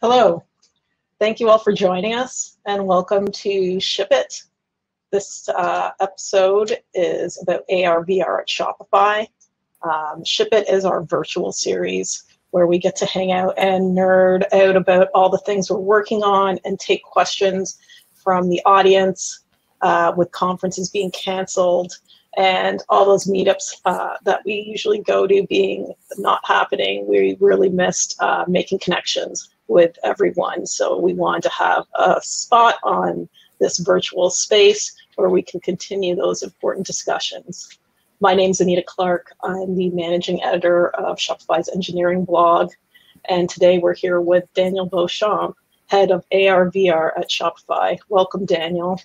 Hello. Thank you all for joining us, and welcome to ShipIt. This episode is about AR VR at Shopify. ShipIt is our virtual series where we get to hang out and nerd out about all the things we're working on and take questions from the audience with conferences being canceled and all those meetups that we usually go to being not happening. We really missed making connections with everyone. So we wanted to have a spot on this virtual space where we can continue those important discussions. My name's Anita Clark. I'm the managing editor of Shopify's engineering blog. And today we're here with Daniel Beauchamp, head of AR VR at Shopify. Welcome, Daniel.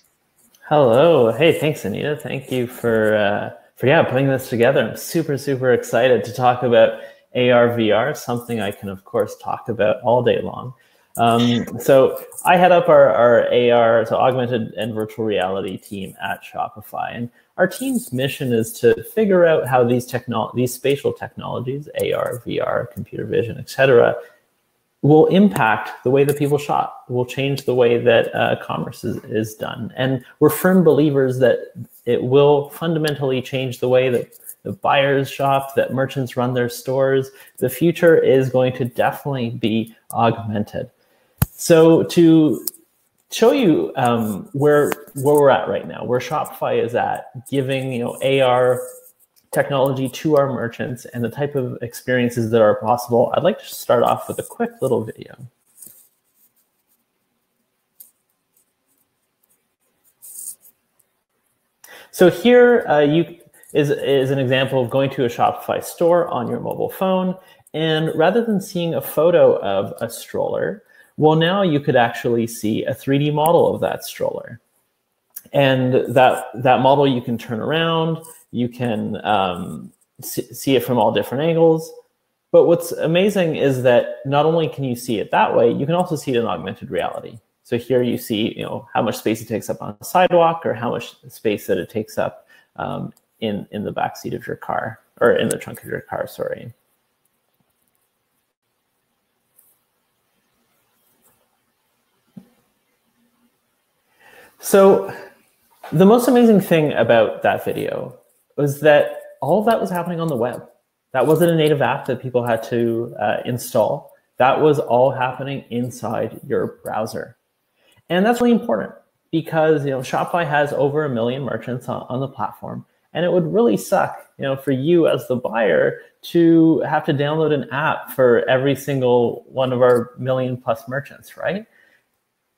Hello. Hey, thanks, Anita. Thank you for putting this together. I'm super excited to talk about AR VR, something I can, of course, talk about all day long. So I head up our AR, so augmented and virtual reality team at Shopify. And our team's mission is to figure out how these spatial technologies, AR, VR, computer vision, etc., will impact the way that people shop, will change the way that commerce is done. And we're firm believers that it will fundamentally change the way that the buyers shop, that merchants run their stores. The future is going to definitely be augmented. So to show you where we're at right now, where Shopify is at, giving AR technology to our merchants and the type of experiences that are possible, I'd like to start off with a quick little video. So here is an example of going to a Shopify store on your mobile phone, and rather than seeing a photo of a stroller, well, now you could actually see a 3D model of that stroller. And that model you can turn around, you can see it from all different angles. But what's amazing is that not only can you see it that way, you can also see it in augmented reality. So here you see how much space it takes up on the sidewalk, or how much space that it takes up in the back seat of your car, or in the trunk of your car, sorry. So the most amazing thing about that video was that all of that was happening on the web. That wasn't a native app that people had to install. That was all happening inside your browser. And that's really important because Shopify has over 1 million merchants on the platform. And it would really suck, for you as the buyer to have to download an app for every single one of our 1 million+ merchants, right?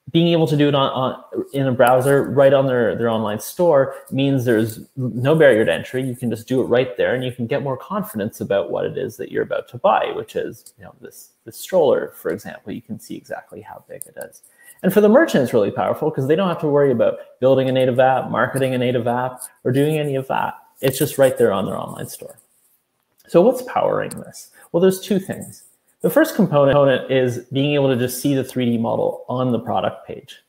Being able to do it in a browser right on their online store means there's no barrier to entry. You can just do it right there, and you can get more confidence about what it is that you're about to buy, which is this stroller, for example. You can see exactly how big it is. And for the merchant, it's really powerful because they don't have to worry about building a native app, marketing a native app, or doing any of that. It's just right there on their online store. So what's powering this? Well, there's two things. The first component is being able to just see the 3D model on the product page.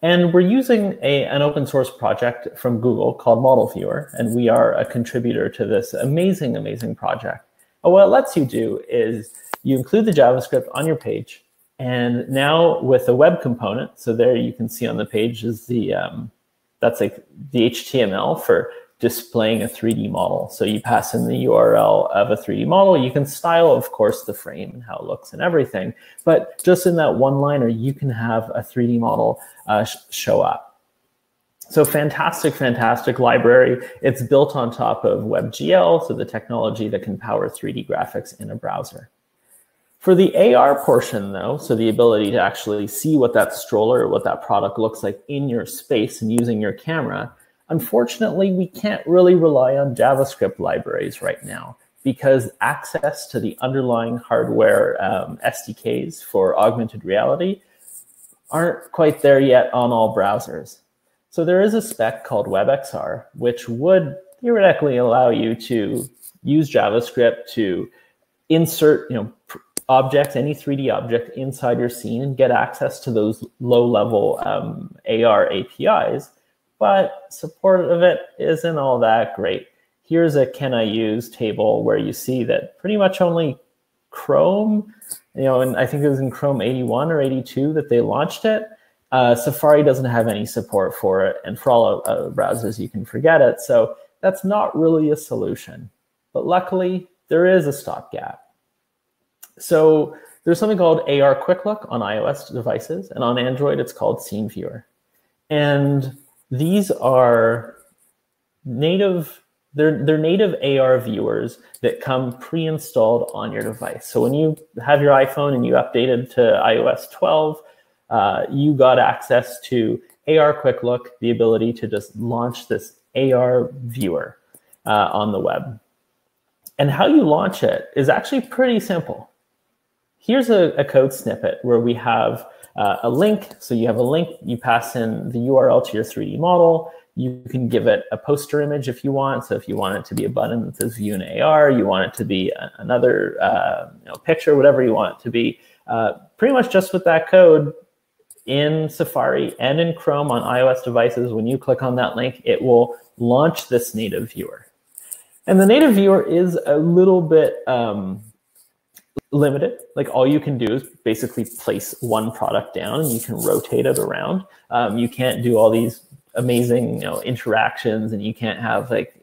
And we're using an open source project from Google called Model Viewer, and we are a contributor to this amazing project. And what it lets you do is you include the JavaScript on your page, and now with the web component, so there you can see on the page is that's like the HTML for displaying a 3D model. So you pass in the URL of a 3D model. You can style, of course, the frame and how it looks and everything. But just in that one-liner, you can have a 3D model show up. So fantastic library. It's built on top of WebGL, so the technology that can power 3D graphics in a browser. For the AR portion, though, so the ability to actually see what that stroller or what that product looks like in your space and using your camera, unfortunately, we can't really rely on JavaScript libraries right now because access to the underlying hardware SDKs for augmented reality aren't quite there yet on all browsers. So there is a spec called WebXR, which would theoretically allow you to use JavaScript to insert objects, any 3D object inside your scene and get access to those low-level AR APIs. But support of it isn't all that great. Here's a can I use table where you see that pretty much only Chrome, and I think it was in Chrome 81 or 82 that they launched it. Safari doesn't have any support for it, and for all browsers, you can forget it. So that's not really a solution. But luckily, there is a stopgap. So there's something called AR Quick Look on iOS devices, and on Android, it's called Scene Viewer. And these are native. They're native AR viewers that come pre-installed on your device. So when you have your iPhone and you updated to iOS 12, you got access to AR Quick Look, the ability to just launch this AR viewer on the web. And how you launch it is actually pretty simple. Here's a code snippet where we have a link. So you have a link, you pass in the URL to your 3D model. You can give it a poster image if you want. So if you want it to be a button that says view in AR, you want it to be another picture, whatever you want it to be. Pretty much just with that code in Safari and in Chrome on iOS devices, when you click on that link, it will launch this native viewer. And the native viewer is a little bit limited. Like all you can do is basically place one product down and you can rotate it around. You can't do all these amazing interactions, and you can't have like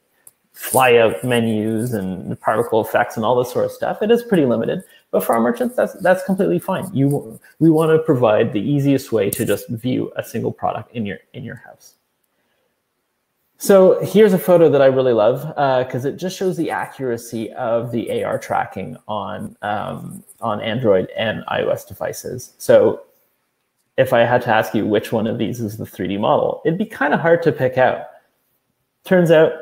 fly out menus and particle effects and all this sort of stuff. It is pretty limited, but for our merchants, that's completely fine. We want to provide the easiest way to just view a single product in your house. So here's a photo that I really love because it just shows the accuracy of the AR tracking on Android and iOS devices. So if I had to ask you which one of these is the 3D model, it'd be kind of hard to pick out. Turns out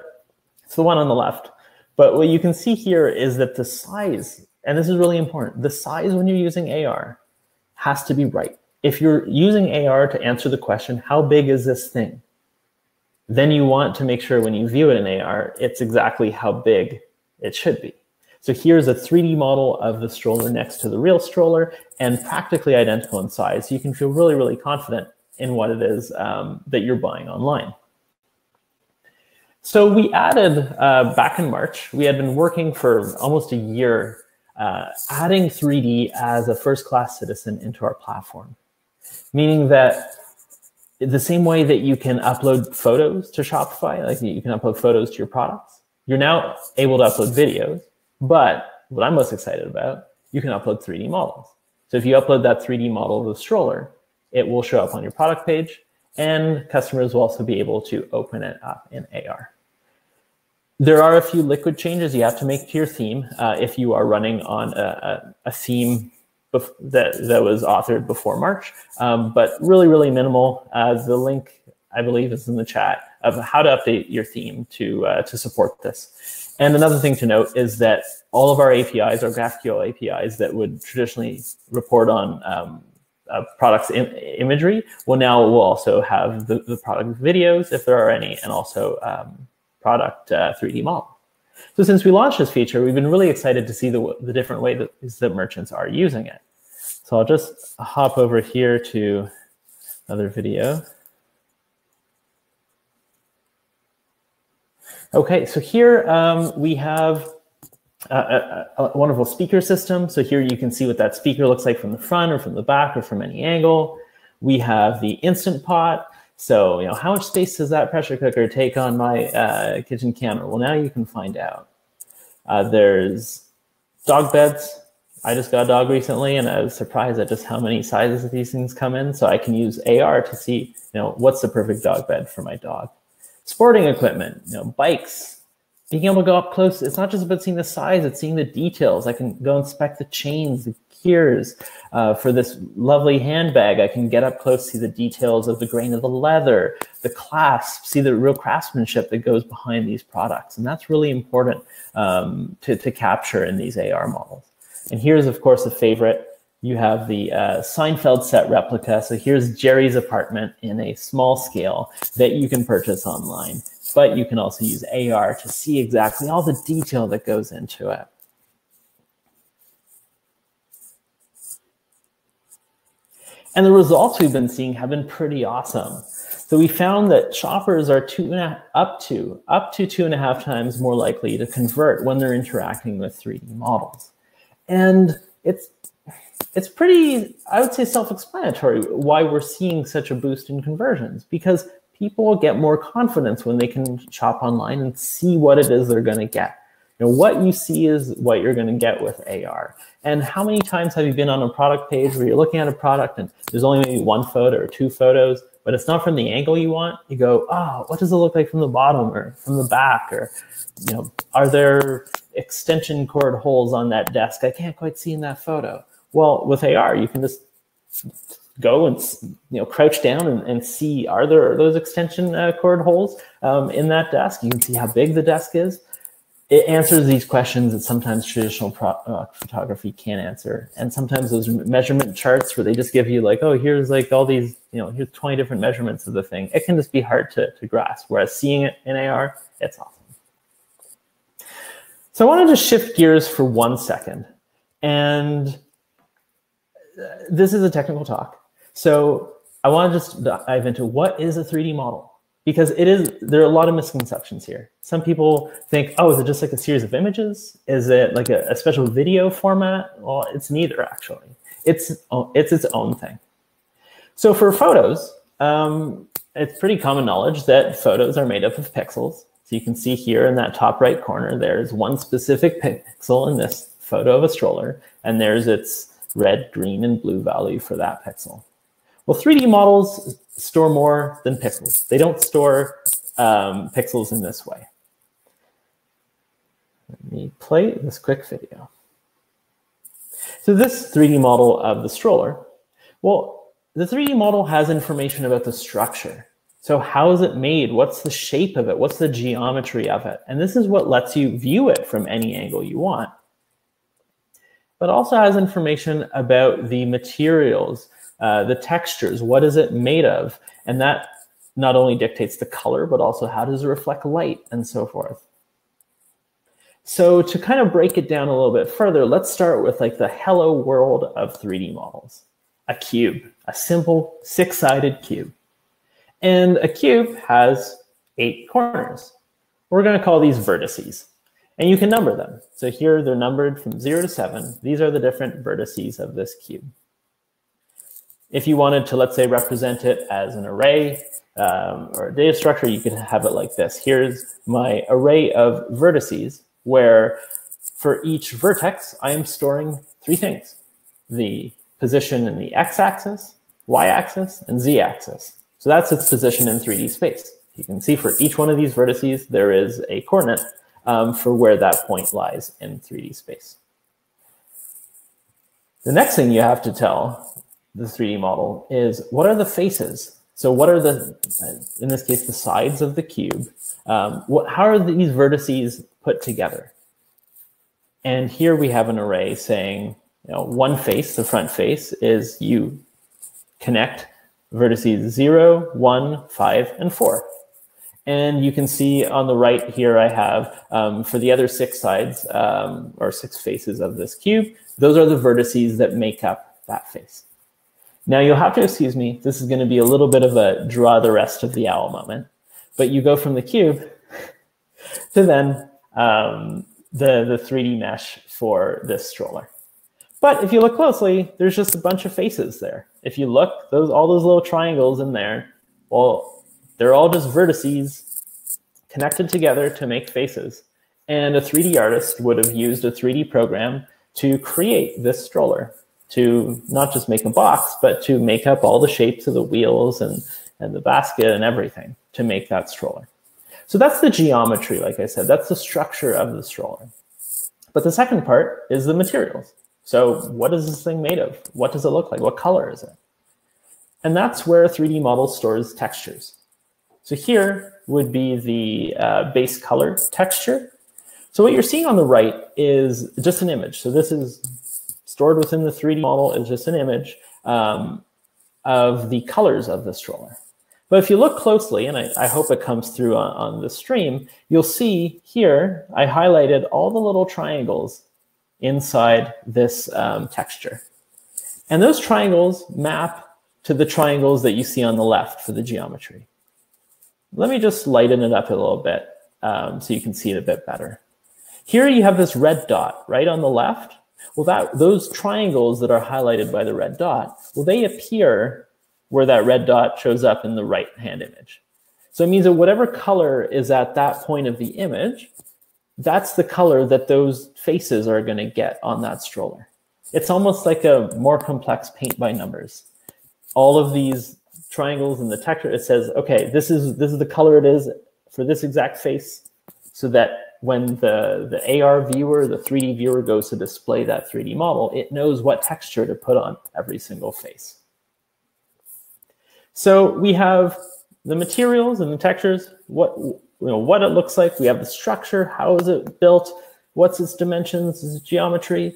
it's the one on the left. But what you can see here is that the size, and this is really important, the size when you're using AR has to be right. If you're using AR to answer the question, how big is this thing? Then you want to make sure when you view it in AR, it's exactly how big it should be. So here's a 3D model of the stroller next to the real stroller and practically identical in size. So you can feel really, really confident in what it is that you're buying online. So we added, back in March, we had been working for almost a year adding 3D as a first-class citizen into our platform, meaning that the same way that you can upload photos to Shopify, like you can upload photos to your products, you're now able to upload videos. But what I'm most excited about, you can upload 3D models. So if you upload that 3D model of the stroller, it will show up on your product page, and customers will also be able to open it up in AR. There are a few liquid changes you have to make to your theme if you are running on a theme that was authored before March, but really, really minimal. The link, I believe, is in the chat of how to update your theme to support this. And another thing to note is that all of our APIs, our GraphQL APIs that would traditionally report on products imagery, will also have the product videos, if there are any, and also product 3D model. So since we launched this feature, we've been really excited to see the different ways that merchants are using it. So I'll just hop over here to another video. Okay, so here we have a wonderful speaker system. So here you can see what that speaker looks like from the front or from the back or from any angle. We have the Instant Pot. So how much space does that pressure cooker take on my kitchen counter? Well, now you can find out. There's dog beds. I just got a dog recently, and I was surprised at just how many sizes these things come in. So I can use AR to see what's the perfect dog bed for my dog. Sporting equipment, bikes, being able to go up close. It's not just about seeing the size, it's seeing the details. I can go inspect the chains, the gears. For this lovely handbag, I can get up close, see the details of the grain of the leather, the clasp, see the real craftsmanship that goes behind these products. And that's really important to capture in these AR models. And here's, of course, a favorite. You have the Seinfeld set replica. So here's Jerry's apartment in a small scale that you can purchase online. But you can also use AR to see exactly all the detail that goes into it. And the results we've been seeing have been pretty awesome. So we found that shoppers are up to 2.5 times more likely to convert when they're interacting with 3D models. And it's pretty, I would say, self-explanatory why we're seeing such a boost in conversions, because people get more confidence when they can shop online and see what it is they're going to get. You know, what you see is what you're going to get with AR. And how many times have you been on a product page where you're looking at a product and there's only maybe one photo or two photos, but it's not from the angle you want? You go, oh, what does it look like from the bottom or from the back? Or, you know, are there extension cord holes on that desk I can't quite see in that photo? Well, with AR, you can just go and, you know, crouch down and see, are there those extension cord holes in that desk? You can see how big the desk is. It answers these questions that sometimes traditional photography can't answer. And sometimes those measurement charts where they just give you like, oh, here's like all these, you know, here's 20 different measurements of the thing. It can just be hard to grasp. Whereas seeing it in AR, it's awesome. So I wanted to shift gears for 1 second. And this is a technical talk. So I want to just dive into what is a 3D model? Because there are a lot of misconceptions here. Some people think, oh, is it just like a series of images? Is it like a special video format? Well, it's neither, actually. It's its own thing. So for photos, it's pretty common knowledge that photos are made up of pixels. So you can see here in that top right corner, there's one specific pixel in this photo of a stroller, and there's its red, green, and blue value for that pixel. Well, 3D models store more than pixels. They don't store pixels in this way. Let me play this quick video. So this 3D model of the stroller, well, the 3D model has information about the structure. So how is it made? What's the shape of it? What's the geometry of it? And this is what lets you view it from any angle you want. But also has information about the materials, the textures, what is it made of? And that not only dictates the color, but also how does it reflect light and so forth. So to kind of break it down a little bit further, let's start with like the hello world of 3D models. A cube, a simple 6-sided cube. And a cube has 8 corners. We're going to call these vertices. And you can number them. So here they're numbered from 0 to 7. These are the different vertices of this cube. If you wanted to, let's say, represent it as an array or a data structure, you could have it like this. Here's my array of vertices, where for each vertex, I am storing 3 things: the position in the x-axis, y-axis, and z-axis. So that's its position in 3D space. You can see for each one of these vertices, there is a coordinate for where that point lies in 3D space. The next thing you have to tell the 3D model is, what are the faces? So what are the, in this case, the sides of the cube? How are these vertices put together? And here we have an array saying, you know, one face, the front face, is you connect vertices 0, 1, 5, and 4. And you can see on the right here, I have, for the other 6 sides, or 6 faces of this cube, those are the vertices that make up that face. Now you'll have to excuse me, this is going to be a little bit of a draw the rest of the owl moment, but you go from the cube to then the 3D mesh for this stroller. But if you look closely, there's just a bunch of faces there. If you look, all those little triangles in there, well, they're all just vertices connected together to make faces. And a 3D artist would have used a 3D program to create this stroller, to not just make a box, but to make up all the shapes of the wheels and the basket and everything to make that stroller. So that's the geometry, like I said, that's the structure of the stroller. But the second part is the materials. So what is this thing made of? What does it look like? What color is it? And that's where a 3D model stores textures. So here would be the base color texture. So what you're seeing on the right is just an image. So this is stored within the 3D model is just an image of the colors of the stroller. But if you look closely, and I hope it comes through on the stream, you'll see here I highlighted all the little triangles inside this texture. And those triangles map to the triangles that you see on the left for the geometry. Let me just lighten it up a little bit so you can see it a bit better. Here you have this red dot right on the left. Well, those triangles that are highlighted by the red dot, well, they appear where that red dot shows up in the right-hand image. So it means that whatever color is at that point of the image, that's the color that those faces are going to get on that stroller. It's almost like a more complex paint by numbers. All of these triangles and the texture, it says, okay, this is the color it is for this exact face, so that when the AR viewer, the 3D viewer goes to display that 3D model, it knows what texture to put on every single face. So we have the materials and the textures, what it looks like. We have the structure, how is it built, what's its dimensions, its geometry.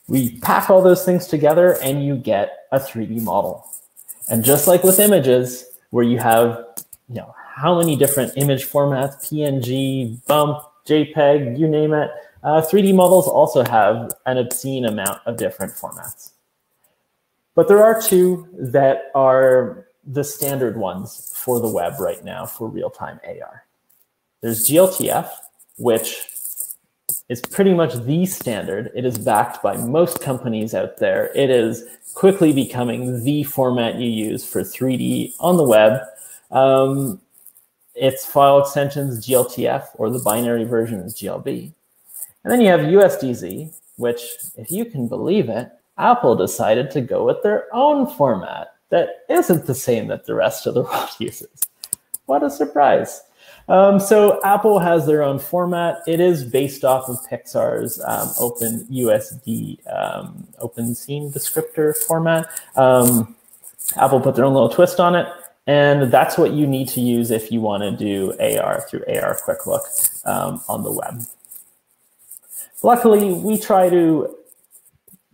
We pack all those things together and you get a 3D model. And just like with images, where you have how many different image formats, PNG, BUMP, JPEG, you name it, 3D models also have an obscene amount of different formats. But there are two that are the standard ones for the web right now for real-time AR. There's GLTF, which is pretty much the standard. It is backed by most companies out there. It is quickly becoming the format you use for 3D on the web. Its file extensions GLTF, or the binary version is GLB. And then you have USDZ, which, if you can believe it, Apple decided to go with their own format that isn't the same that the rest of the world uses. What a surprise. So Apple has their own format. It is based off of Pixar's OpenUSD open scene descriptor format. Apple put their own little twist on it, and that's what you need to use if you want to do AR through AR Quick Look on the web. Luckily, we try to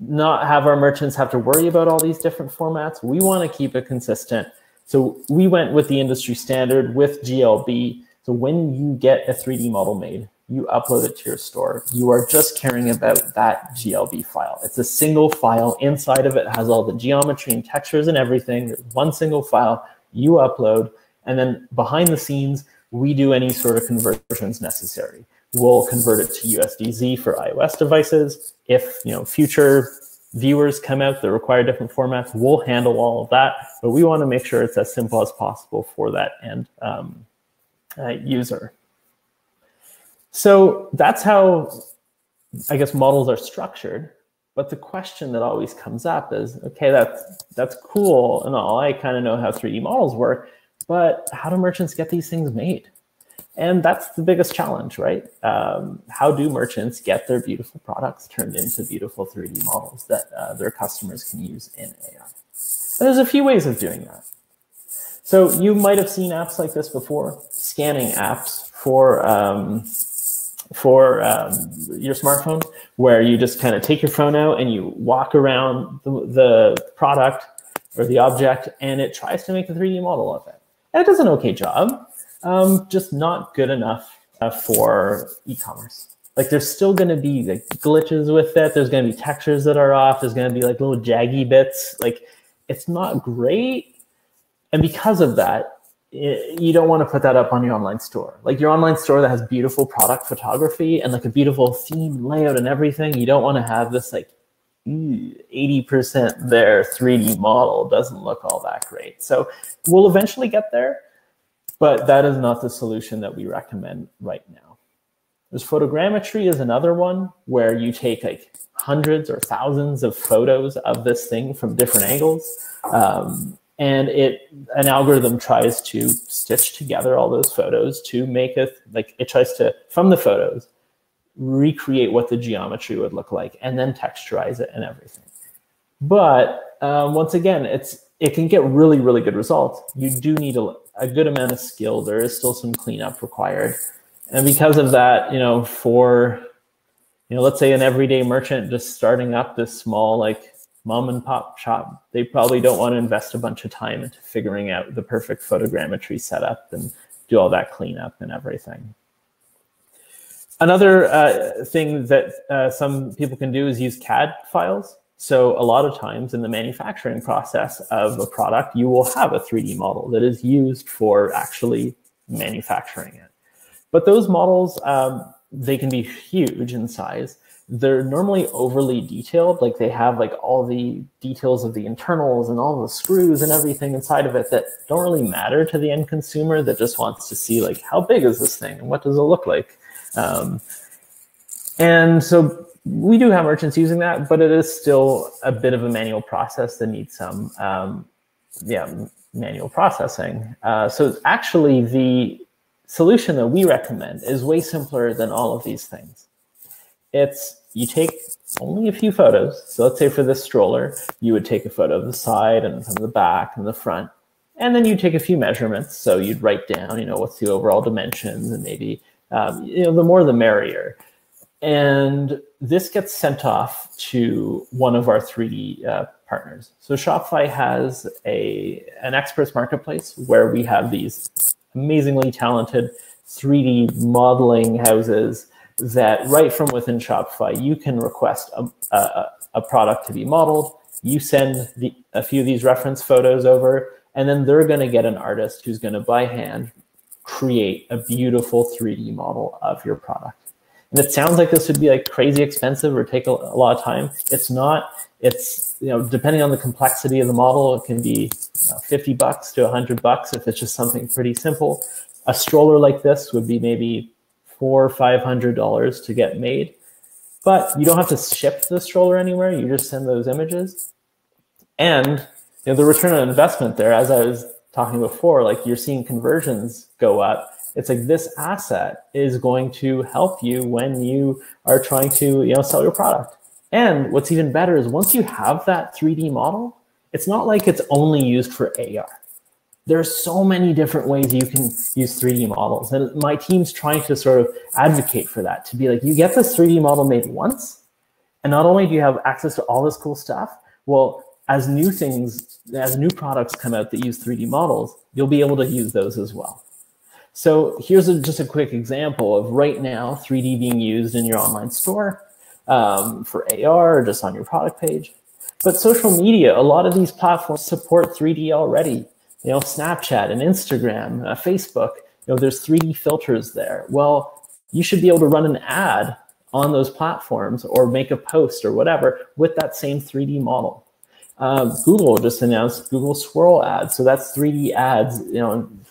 not have our merchants have to worry about all these different formats. We want to keep it consistent. So we went with the industry standard with GLB. So when you get a 3D model made, you upload it to your store. You are just caring about that GLB file. It's a single file. Inside of it has all the geometry and textures and everything. There's one single file you upload. And then behind the scenes, we do any sort of conversions necessary. We'll convert it to USDZ for iOS devices. If future viewers come out that require different formats, we'll handle all of that. But we want to make sure it's as simple as possible for that end user. So that's how, I guess, models are structured. But the question that always comes up is, okay, that's cool and all. I kind of know how 3D models work, but how do merchants get these things made? And that's the biggest challenge, right? How do merchants get their beautiful products turned into beautiful 3D models that their customers can use in AR? And there's a few ways of doing that. So you might have seen apps like this before, scanning apps for your smartphone, where you just kind of take your phone out and you walk around the product or the object, and it tries to make a 3D model of it. And it does an okay job. Just not good enough for e-commerce. Like, there's still going to be like glitches with it. There's going to be textures that are off. There's going to be like little jaggy bits. Like, it's not great. And because of that, you don't want to put that up on your online store. Like, your online store that has beautiful product photography and like a beautiful theme layout and everything, you don't want to have this like 80% there 3D model doesn't look all that great. So we'll eventually get there. But that is not the solution that we recommend right now. There's photogrammetry is another one, where you take like hundreds or thousands of photos of this thing from different angles. And an algorithm tries to stitch together all those photos to make it, like, it tries to, from the photos, recreate what the geometry would look like and then texturize it and everything. But once again, it can get really, really good results. You do need a good amount of skill. There is still some cleanup required. And because of that, for, let's say an everyday merchant just starting up this small, like, mom and pop shop, they probably don't want to invest a bunch of time into figuring out the perfect photogrammetry setup and do all that cleanup and everything. Another thing that some people can do is use CAD files. So a lot of times in the manufacturing process of a product, you will have a 3D model that is used for actually manufacturing it. But those models, they can be huge in size. they're normally overly detailed. Like they have like all the details of the internals and all the screws and everything inside of it that don't really matter to the end consumer that just wants to see like, how big is this thing and what does it look like? And so we do have merchants using that, but it is still a bit of a manual process that needs some manual processing. So actually the solution that we recommend is way simpler than all of these things. It's you take only a few photos. So let's say for this stroller, you would take a photo of the side and from the back and the front, and then you take a few measurements. So you'd write down, what's the overall dimensions, and maybe, the more the merrier. And this gets sent off to one of our 3D partners. So Shopify has an experts marketplace where we have these amazingly talented 3D modeling houses that right from within Shopify, you can request a product to be modeled. You send a few of these reference photos over, and then they're going to get an artist who's going to by hand create a beautiful 3D model of your product. And it sounds like this would be like crazy expensive or take a lot of time. It's not. It's, depending on the complexity of the model, it can be $50 to $100 if it's just something pretty simple. A stroller like this would be maybe $400 or $500 to get made. But you don't have to ship the stroller anywhere. You just send those images. And the return on investment there, as I was talking before, like you're seeing conversions go up. It's like this asset is going to help you when you are trying to sell your product. And what's even better is once you have that 3D model, it's not like it's only used for AR. There's so many different ways you can use 3D models. And my team's trying to sort of advocate for that, to be like, you get this 3D model made once, and not only do you have access to all this cool stuff, well, as new products come out that use 3D models, you'll be able to use those as well. So here's just a quick example of right now 3D being used in your online store for AR or just on your product page. But social media, a lot of these platforms support 3D already. Snapchat and Instagram, Facebook, there's 3D filters there. Well, you should be able to run an ad on those platforms or make a post or whatever with that same 3D model. Google just announced Google Swirl ads. So that's 3D ads,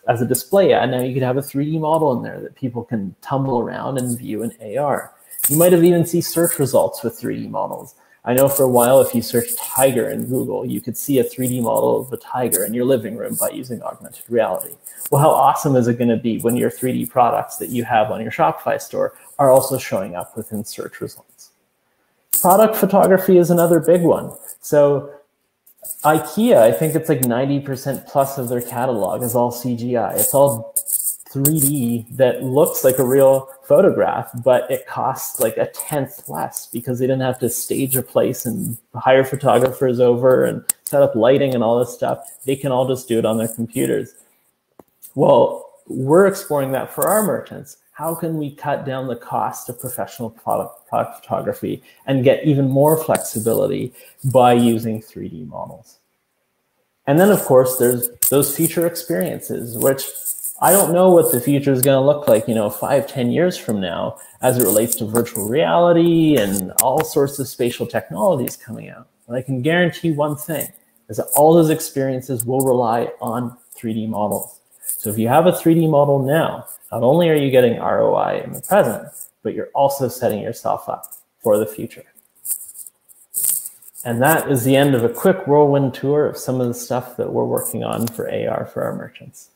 as a display ad. Now you could have a 3D model in there that people can tumble around and view in AR. You might have even seen search results with 3D models. I know for a while, if you search tiger in Google, you could see a 3D model of a tiger in your living room by using augmented reality. Well, how awesome is it going to be when your 3D products that you have on your Shopify store are also showing up within search results? Product photography is another big one. So IKEA, I think it's like 90% plus of their catalog is all CGI. It's all 3D that looks like a real photograph, but it costs like a tenth less because they didn't have to stage a place and hire photographers over and set up lighting and all this stuff. They can all just do it on their computers. Well, we're exploring that for our merchants. How can we cut down the cost of professional product photography and get even more flexibility by using 3D models? And then, of course, there's those future experiences, which I don't know what the future is going to look like, 5-10 years from now, as it relates to virtual reality and all sorts of spatial technologies coming out. But I can guarantee one thing, is that all those experiences will rely on 3D models. So if you have a 3D model now, not only are you getting ROI in the present, but you're also setting yourself up for the future. And that is the end of a quick whirlwind tour of some of the stuff that we're working on for AR for our merchants.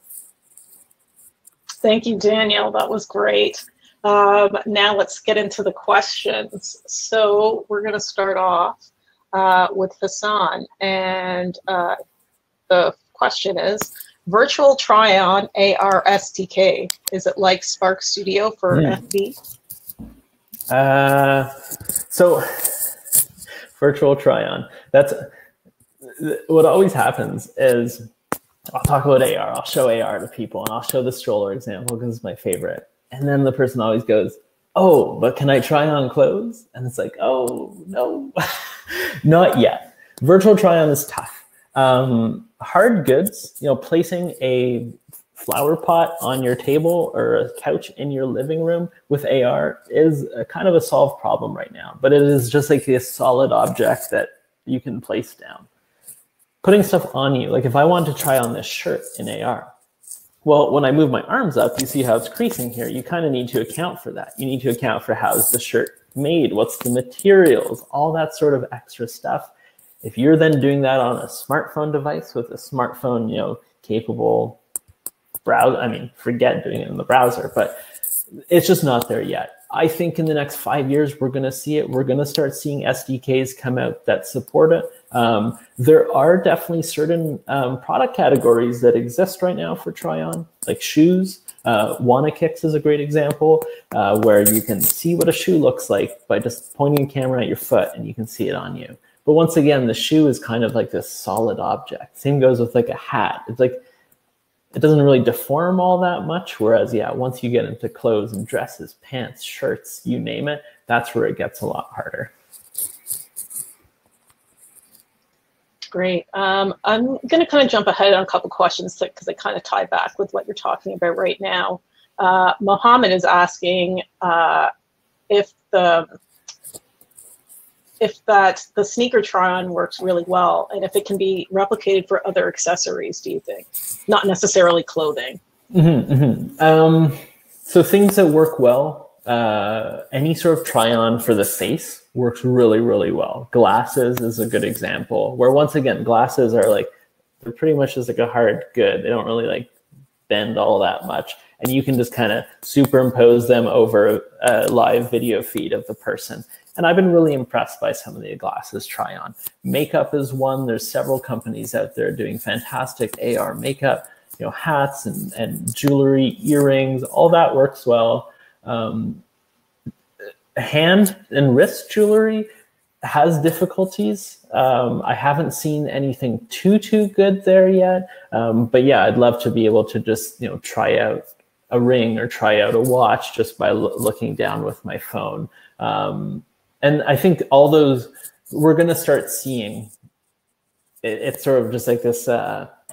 Thank you, Daniel. That was great. Now let's get into the questions. So we're going to start off with Hassan. And the question is, virtual Tryon AR SDK, is it like Spark Studio for FB? So virtual Tryon, that's what always happens is I'll talk about AR, I'll show AR to people, and I'll show the stroller example because it's my favorite. And then the person always goes, oh, but can I try on clothes? And it's like, oh, no, not yet. Virtual try-on is tough. Hard goods, placing a flower pot on your table or a couch in your living room with AR is a kind of a solved problem right now. But it is just like a solid object that you can place down. Putting stuff on you, like if I want to try on this shirt in AR, well, when I move my arms up, you see how it's creasing here. You kind of need to account for that. You need to account for how's the shirt made, what's the materials, all that sort of extra stuff. If you're then doing that on a smartphone device with a smartphone, capable browser, I mean, forget doing it in the browser, but it's just not there yet. I think in the next 5 years, we're going to see it. We're going to start seeing SDKs come out that support it. There are definitely certain product categories that exist right now for Tryon, like shoes. Wanna-Kicks is a great example where you can see what a shoe looks like by just pointing a camera at your foot and you can see it on you. But once again, the shoe is kind of like this solid object. Same goes with like a hat. It's like, it doesn't really deform all that much. Whereas, yeah, once you get into clothes and dresses, pants, shirts, you name it, that's where it gets a lot harder. Great. I'm going to kind of jump ahead on a couple questions because they kind of tie back with what you're talking about right now. Mohammed is asking if the sneaker try-on works really well and if it can be replicated for other accessories, do you think? Not necessarily clothing. So things that work well, any sort of try-on for the face works really, really well. Glasses is a good example where, once again, glasses are like, they're pretty much just like a hard good. They don't really like bend all that much. And you can just kind of superimpose them over a live video feed of the person. And I've been really impressed by some of the glasses try-on. Makeup is one. There's several companies out there doing fantastic AR makeup, hats and jewelry, earrings, all that works well. Hand and wrist jewelry has difficulties. I haven't seen anything too good there yet. But yeah, I'd love to be able to just, try out a ring or try out a watch just by looking down with my phone. And I think all those, we're going to start seeing it's sort of just like this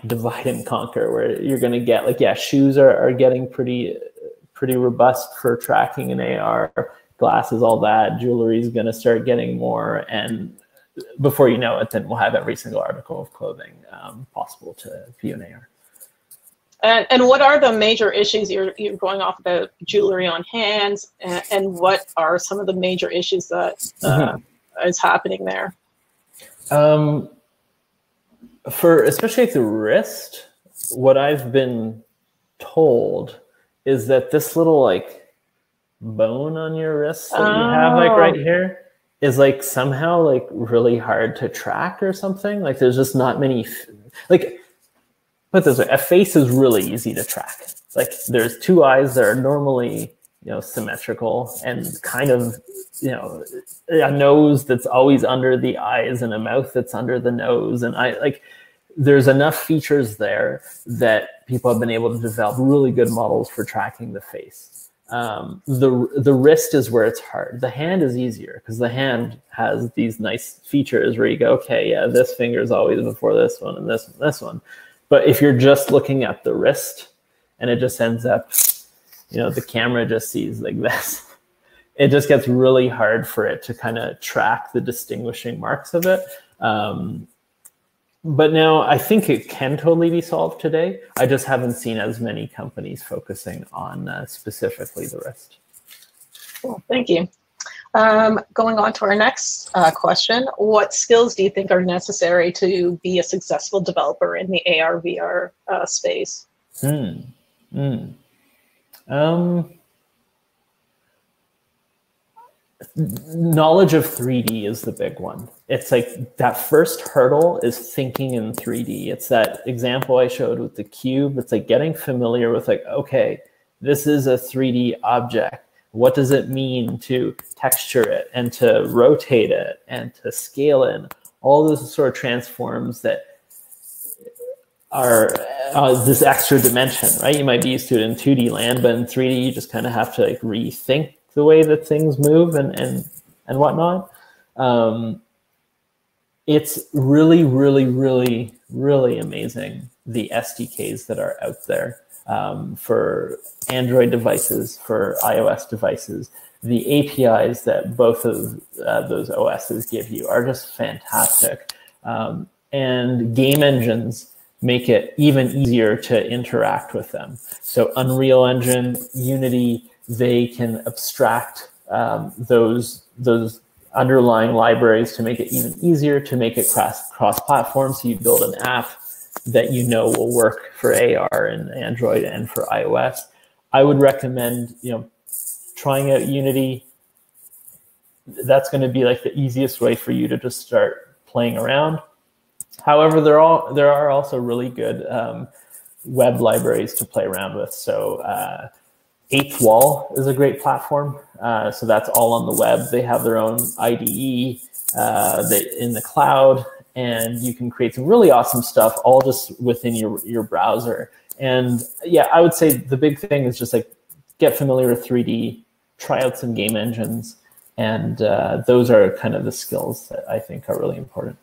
divide and conquer where you're going to get like, yeah, shoes are getting pretty robust for tracking in AR, glasses, all that. Jewelry is going to start getting more. And before you know it, then we'll have every single article of clothing possible to view in AR. And what are the major issues you're going off about jewelry on hands, and what are some of the major issues that is happening there? For especially like the wrist, what I've been told is that this little like bone on your wrist that you have like right here is like somehow like really hard to track or something. Like there's just not many like. Put this way, a face is really easy to track. Like there's two eyes that are normally, symmetrical and kind of, a nose that's always under the eyes and a mouth that's under the nose. And there's enough features there that people have been able to develop really good models for tracking the face. The wrist is where it's hard. The hand is easier because the hand has these nice features where you go, okay, yeah, this finger is always before this one and this one. But if you're just looking at the wrist and it just ends up, the camera just sees like this, it just gets really hard for it to kind of track the distinguishing marks of it. But now I think it can totally be solved today. I just haven't seen as many companies focusing on specifically the wrist. Cool, thank you. Going on to our next question, what skills do you think are necessary to be a successful developer in the AR VR space? Knowledge of 3D is the big one. It's like that first hurdle is thinking in 3D. It's that example I showed with the cube. It's like getting familiar with like, okay, this is a 3D object. What does it mean to texture it and to rotate it and to scale it? All those sort of transforms that are this extra dimension, right? You might be used to it in 2D land, but in 3D, you just kind of have to like rethink the way that things move and whatnot. It's really, really, really, really amazing, the SDKs that are out there. for Android devices, for iOS devices. The APIs that both of those OSs give you are just fantastic. And game engines make it even easier to interact with them. So Unreal Engine, Unity, they can abstract those underlying libraries to make it even easier to make it cross-platform. So you build an app that you know will work for AR and Android and for iOS. I would recommend, trying out Unity. That's going to be like the easiest way for you to just start playing around. However, there are also really good web libraries to play around with. So Eighth Wall is a great platform. So that's all on the web. They have their own IDE in the cloud, and you can create some really awesome stuff all just within your browser. And yeah, I would say the big thing is just like get familiar with 3D, try out some game engines, and those are kind of the skills that I think are really important.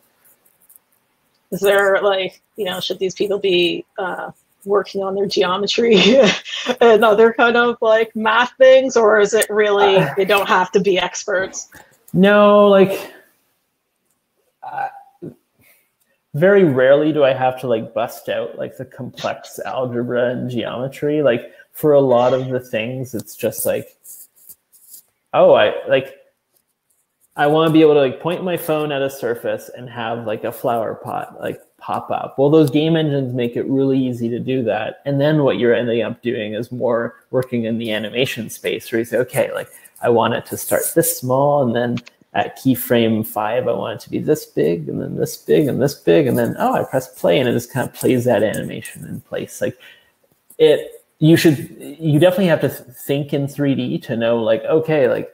Is there should these people be working on their geometry and other kind of like math things, or is it really they don't have to be experts? No, very rarely do I have to bust out the complex algebra and geometry. For a lot of the things, it's just I want to be able to point my phone at a surface and have a flower pot pop up. Well, those game engines make it really easy to do that. And then what you're ending up doing is more working in the animation space, where you say, okay, I want it to start this small, and then at keyframe 5, I want it to be this big, and then this big, and this big, and then I press play, and it just kind of plays that animation in place. You definitely have to think in 3D to know okay,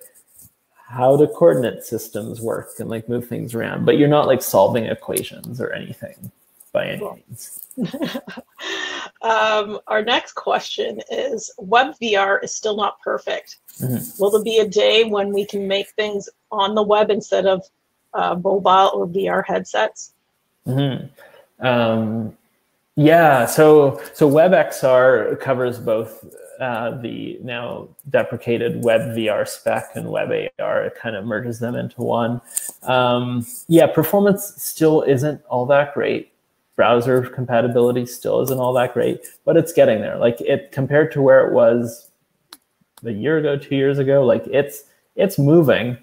how do coordinate systems work and move things around, but you're not solving equations or anything by any means. Our next question is, web VR is still not perfect. Will there be a day when we can make things on the web instead of mobile or VR headsets? Yeah, so WebXR covers both the now deprecated Web VR spec and Web AR. It kind of merges them into one. Yeah, performance still isn't all that great. Browser compatibility still isn't all that great, but it's getting there. Compared to where it was a year ago, 2 years ago, it's moving.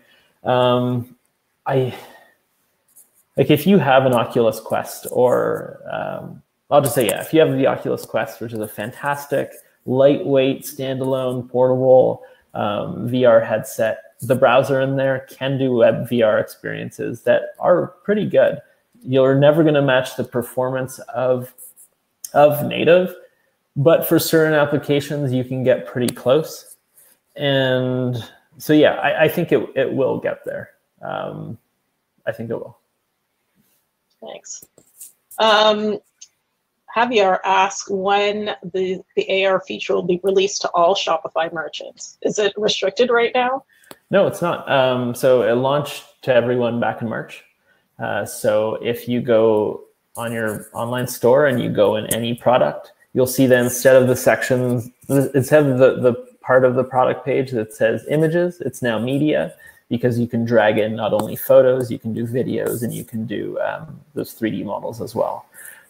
If you have an Oculus Quest, or I'll just say, yeah, if you have the Oculus Quest, which is a fantastic, lightweight, standalone, portable VR headset, the browser in there can do web VR experiences that are pretty good. You're never going to match the performance of native, but for certain applications, you can get pretty close. And so, yeah, I think it will get there. I think it will. Thanks. Javier asks when the AR feature will be released to all Shopify merchants. Is it restricted right now? No, it's not. So it launched to everyone back in March. So if you go on your online store and you go in any product, you'll see that instead of the sections, instead of the part of the product page that says images, it's now media, because you can drag in not only photos, you can do videos, and you can do those 3D models as well.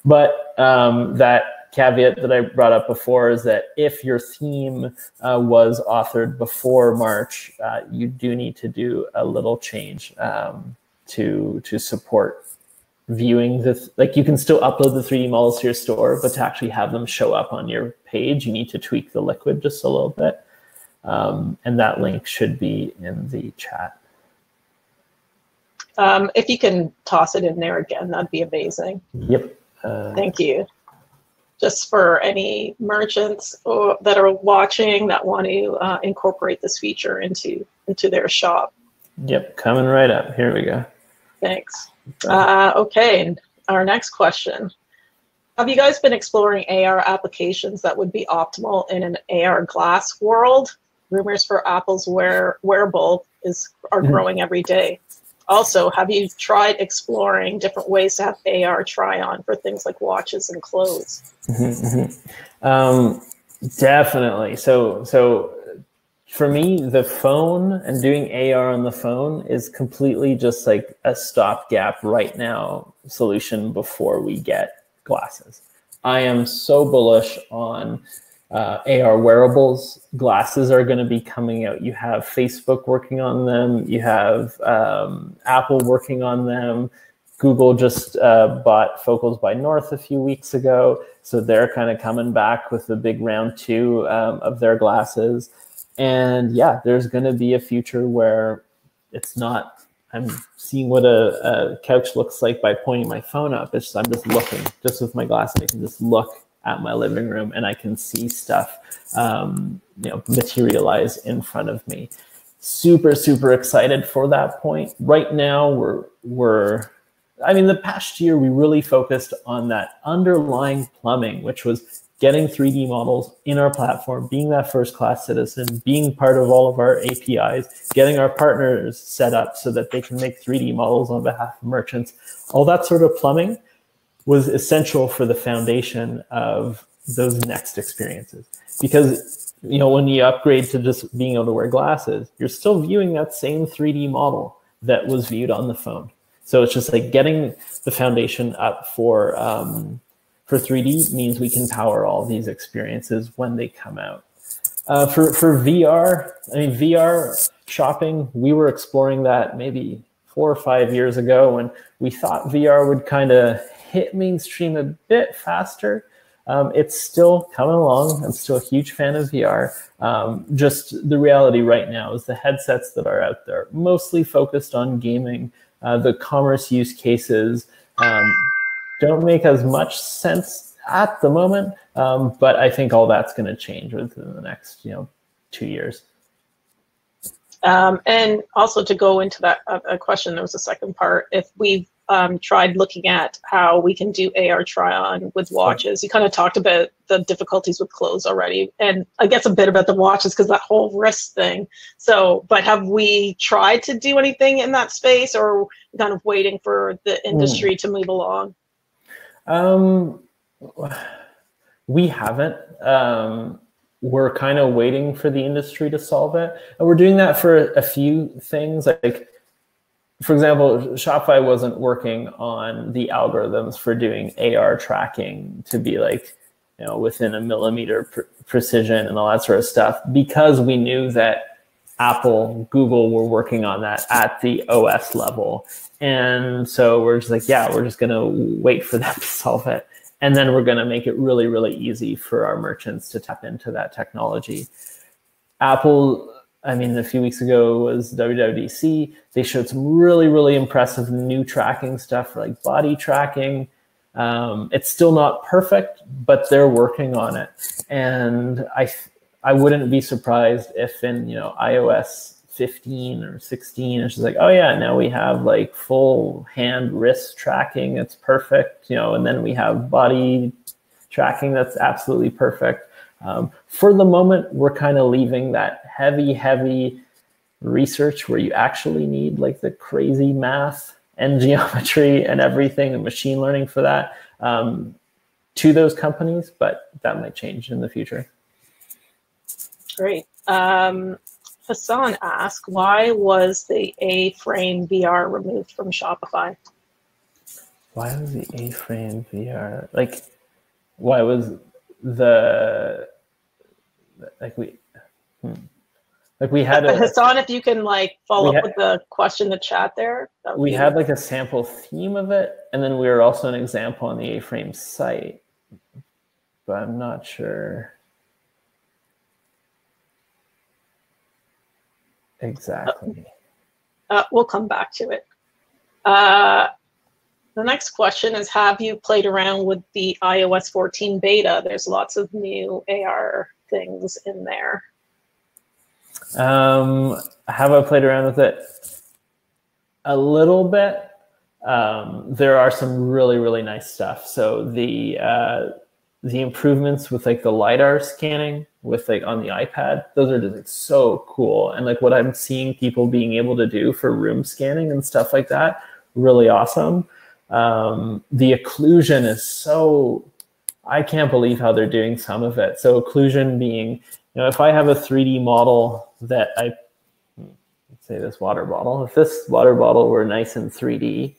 But that caveat that I brought up before is that if your theme was authored before March, you do need to do a little change to support viewing this. You can still upload the 3D models to your store, but to actually have them show up on your page, you need to tweak the liquid just a little bit. And that link should be in the chat. If you can toss it in there again, that'd be amazing. Yep. Thank you. Just for any merchants that are watching that want to incorporate this feature into their shop. Yep, coming right up. Here we go. Thanks. Okay, and our next question. Have you guys been exploring AR applications that would be optimal in an AR glass world? Rumors for Apple's wearable are growing every day. Also, have you tried exploring different ways to have AR try-on for things like watches and clothes? Definitely. So for me, the phone and doing AR on the phone is completely just like a stopgap right now solution before we get glasses. I am so bullish on AR wearables. Glasses are going to be coming out. You have Facebook working on them. You have Apple working on them. Google just bought Focals by North a few weeks ago. So they're kind of coming back with the big round 2 of their glasses. And yeah, there's going to be a future where it's not, I'm seeing what a couch looks like by pointing my phone up. It's just, I'm just looking, just with my glasses. I can just look at my living room and I can see stuff materialize in front of me. Super, super excited for that point. Right now, the past year, we really focused on that underlying plumbing, which was getting 3D models in our platform, being that first-class citizen, being part of all of our APIs, getting our partners set up so that they can make 3D models on behalf of merchants. All that sort of plumbing was essential for the foundation of those next experiences. Because, when you upgrade to just being able to wear glasses, you're still viewing that same 3D model that was viewed on the phone. So it's just like getting the foundation up for 3D means we can power all these experiences when they come out. For VR, VR shopping, we were exploring that maybe 4 or 5 years ago when we thought VR would kind of hit mainstream a bit faster. It's still coming along. I'm still a huge fan of VR. Just the reality right now is the headsets that are out there, mostly focused on gaming, the commerce use cases don't make as much sense at the moment, but I think all that's going to change within the next 2 years. And also to go into that question, there was a second part. If we've tried looking at how we can do AR Tryon with watches, you kind of talked about the difficulties with clothes already, and I guess a bit about the watches because that whole wrist thing. So, but have we tried to do anything in that space, or kind of waiting for the industry to move along? We haven't. We're kind of waiting for the industry to solve it. And we're doing that for a few things. Like, for example, Shopify wasn't working on the algorithms for doing AR tracking to be like, within a millimeter precision and all that sort of stuff, because we knew that Apple, Google were working on that at the OS level. And so we're just like, yeah, we're just going to wait for them to solve it. And then we're going to make it really, really easy for our merchants to tap into that technology. Apple, a few weeks ago was WWDC. They showed some really, really impressive new tracking stuff for like body tracking. It's still not perfect, but they're working on it. And I wouldn't be surprised if in iOS 15 or 16, it's just like, oh yeah, now we have like full hand wrist tracking. It's perfect, and then we have body tracking that's absolutely perfect. For the moment, we're kind of leaving that heavy research where you actually need like the crazy math and geometry and everything and machine learning for that to those companies, but that might change in the future. Great. Hassan asked, why was the AFRAME VR removed from Shopify? Why was the AFRAME VR? Like, why was the, we had a, Hassan, if you can follow up with the question in the chat there. We had like a sample theme of it, and then we were also an example on the AFRAME site, but I'm not sure exactly. We'll come back to it. The next question is, have you played around with the iOS 14 beta? There's lots of new AR things in there. Have I played around with it? A little bit. There are some really, really nice stuff. So the improvements with like the LiDAR scanning with like on the iPad, those are just like so cool. And like what I'm seeing people being able to do for room scanning and stuff like that, really awesome. The occlusion is so I can't believe how they're doing some of it. So occlusion being, if I have a 3D model that let's say this water bottle, if this water bottle were nice in 3D,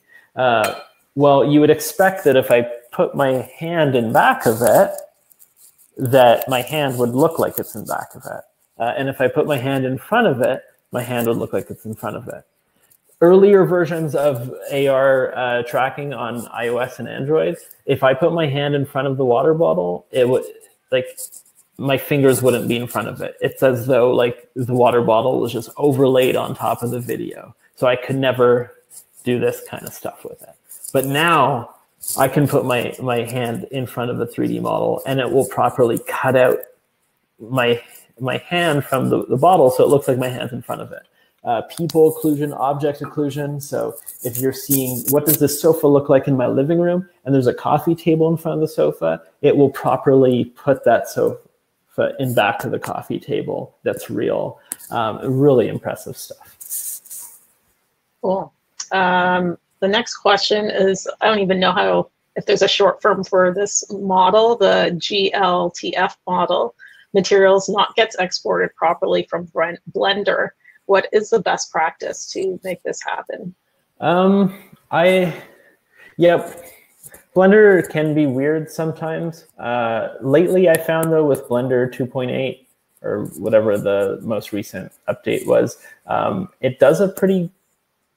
well, you would expect that if I put my hand in back of it, that my hand would look like it's in back of it. And if I put my hand in front of it, my hand would look like it's in front of it. Earlier versions of AR tracking on iOS and Android, if I put my hand in front of the water bottle, it would, like, my fingers wouldn't be in front of it. It's as though like the water bottle was just overlaid on top of the video. So I could never do this kind of stuff with it. But now I can put my hand in front of a 3D model and it will properly cut out my hand from the bottle so it looks like my hand's in front of it. People occlusion, object occlusion. So if you're seeing, what does this sofa look like in my living room, and there's a coffee table in front of the sofa, it will properly put that sofa in back of the coffee table. That's real. Really impressive stuff. Cool. The next question is, I don't even know if there's a short form for this model, the GLTF model. Materials not gets exported properly from Blender. What is the best practice to make this happen? Blender can be weird sometimes. Lately, I found though with Blender 2.8 or whatever the most recent update was, it does a pretty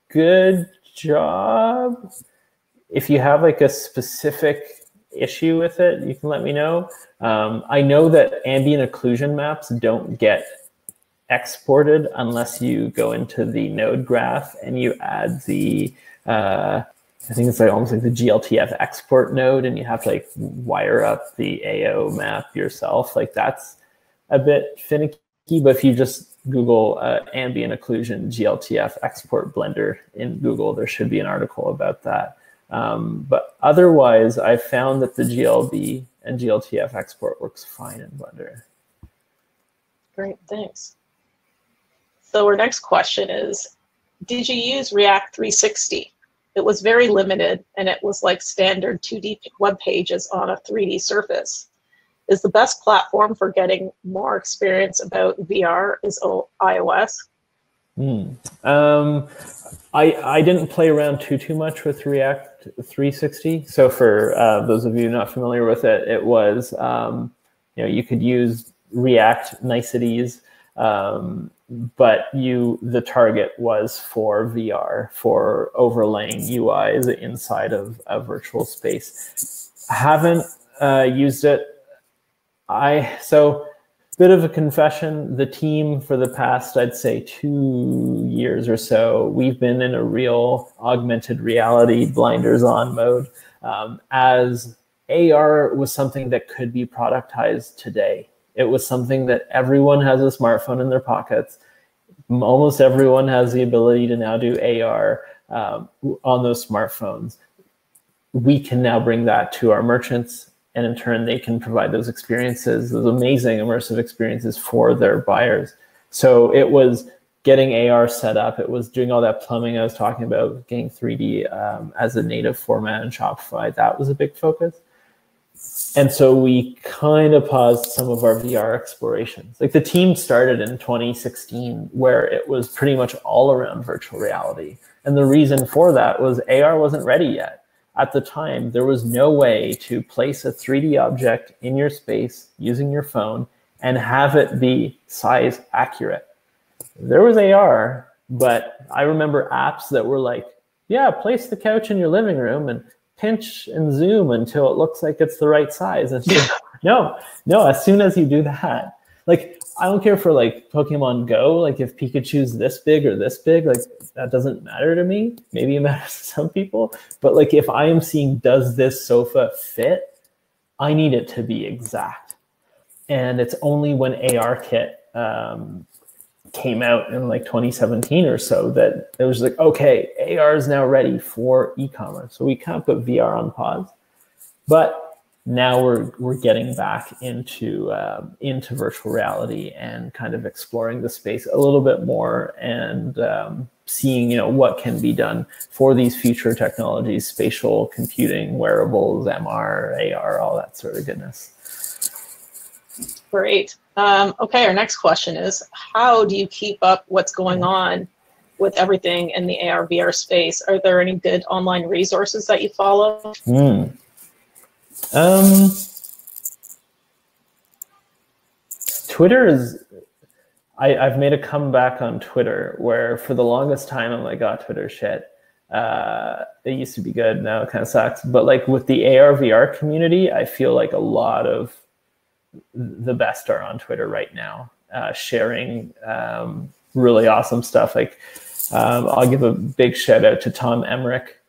good job. If you have like a specific issue with it, you can let me know. I know that ambient occlusion maps don't get exported unless you go into the node graph and you add the I think it's like almost like the GLTF export node, and you have to like wire up the AO map yourself. Like that's a bit finicky, but if you just Google ambient occlusion GLTF export Blender in Google, there should be an article about that. But otherwise, I've found that the GLB and GLTF export works fine in Blender. Great, thanks. So our next question is, did you use React 360? It was very limited, and it was like standard 2D web pages on a 3D surface. Is the best platform for getting more experience about VR is iOS? I didn't play around too much with React 360. So for those of you not familiar with it, it was you could use React niceties. But the target was for VR, for overlaying UIs inside of a virtual space. I haven't used it. So bit of a confession, the team for the past, I'd say 2 years or so, we've been in a real augmented reality blinders on mode, as AR was something that could be productized today. It was something that everyone has a smartphone in their pockets. Almost everyone has the ability to now do AR on those smartphones. We can now bring that to our merchants, and in turn, they can provide those experiences, those amazing immersive experiences for their buyers. So it was getting AR set up. It was doing all that plumbing I was talking about, getting 3D as a native format in Shopify. That was a big focus. And so we kind of paused some of our VR explorations. Like the team started in 2016, where it was pretty much all around virtual reality. And the reason for that was AR wasn't ready yet. At the time, there was no way to place a 3D object in your space using your phone and have it be size accurate. There was AR, but I remember apps that were like, yeah, place the couch in your living room and pinch and zoom until it looks like it's the right size. And no, as soon as you do that, like, I don't care for like Pokemon Go, like if Pikachu's this big or this big, like that doesn't matter to me. Maybe it matters to some people, but like if I am seeing, does this sofa fit? I need it to be exact. And it's only when ARKit came out in like 2017 or so that it was like, okay, AR is now ready for e-commerce. So we kind of put VR on pause, but now we're getting back into virtual reality and kind of exploring the space a little bit more. And seeing, what can be done for these future technologies, spatial computing, wearables, MR, AR, all that sort of goodness. Great. Okay, our next question is, how do you keep up what's going on with everything in the AR VR space? Are there any good online resources that you follow? Twitter is, I've made a comeback on Twitter where for the longest time I'm like, oh, Twitter shit. It used to be good, now it kind of sucks. But like with the AR VR community, I feel like a lot of the best are on Twitter right now, sharing really awesome stuff. Like I'll give a big shout out to Tom Emmerich,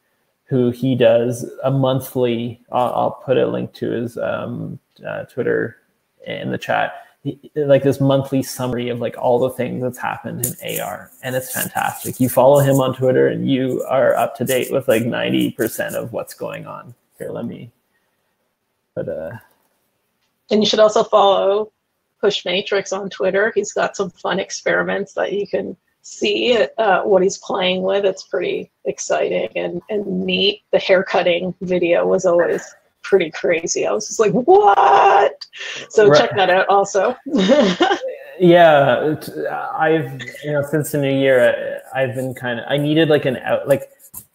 who he does a monthly, I'll put a link to his Twitter in the chat, like this monthly summary of like all the things that's happened in AR, and it's fantastic. You follow him on Twitter and you are up to date with like 90% of what's going on. Here, let me put a... And you should also follow Push Matrix on Twitter. He's got some fun experiments that you can see what he's playing with. It's pretty exciting and neat. The haircutting video was always pretty crazy. I was just like, what? So check that out also. Yeah, I've, since the new year, I've been I needed like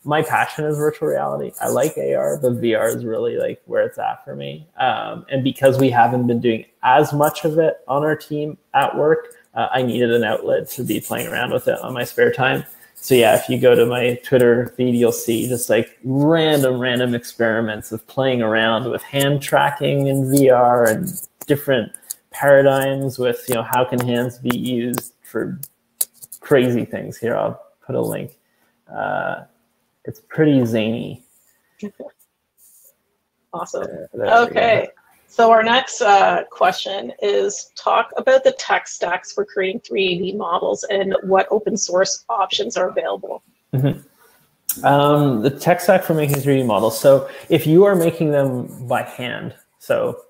my passion is virtual reality. I like AR, but VR is really like where it's at for me. And because we haven't been doing as much of it on our team at work, I needed an outlet to be playing around with it on my spare time. So yeah, if you go to my Twitter feed, you'll see just like random experiments of playing around with hand tracking in VR and different paradigms with, how can hands be used for crazy things. Here, I'll put a link. It's pretty zany. Awesome. Okay. So our next question is, talk about the tech stacks for creating 3D models and what open source options are available. The tech stack for making 3D models. So if you are making them by hand, so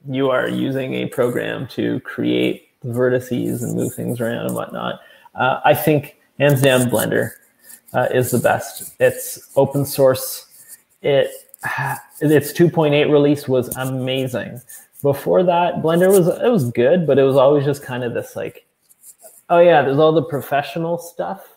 you are using a program to create vertices and move things around and whatnot, I think hands down Blender is the best. It's open source. Its 2.8 release was amazing. Before that, Blender was good, but it was always just kind of this like, oh yeah, there's all the professional stuff,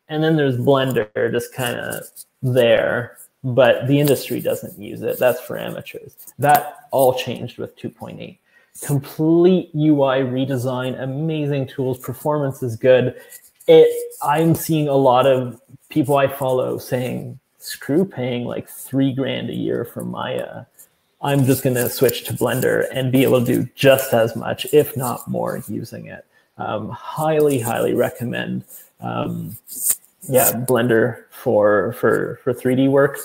and then there's Blender just kind of there, but the industry doesn't use it. That's for amateurs. That all changed with 2.8. Complete UI redesign, amazing tools, performance is good. I'm seeing a lot of people I follow saying, screw paying like $3,000 a year for Maya. I'm just going to switch to Blender and be able to do just as much, if not more, using it. Highly recommend. Blender for 3D work.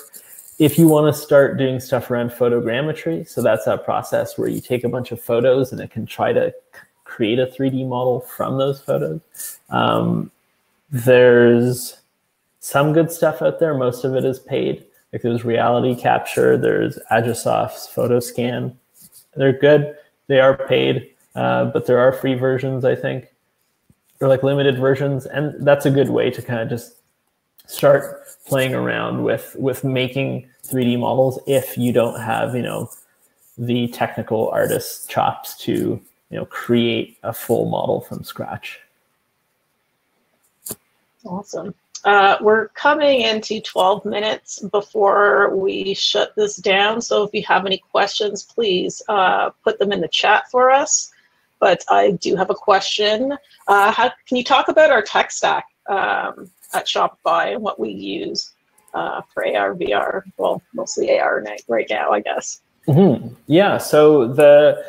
If you want to start doing stuff around photogrammetry, so that's a process where you take a bunch of photos and it can try to create a 3D model from those photos. There's some good stuff out there. Most of it is paid. Like there's Reality Capture, there's Agisoft's PhotoScan. They're good. They are paid, but there are free versions, I think. They're like limited versions, and that's a good way to kind of just start playing around with making 3D models if you don't have, the technical artist chops to, create a full model from scratch. Awesome. We're coming into 12 minutes before we shut this down. So if you have any questions, please put them in the chat for us. But I do have a question. Can you talk about our tech stack at Shopify and what we use for AR, VR? Well, mostly AR right now, I guess. Yeah, so the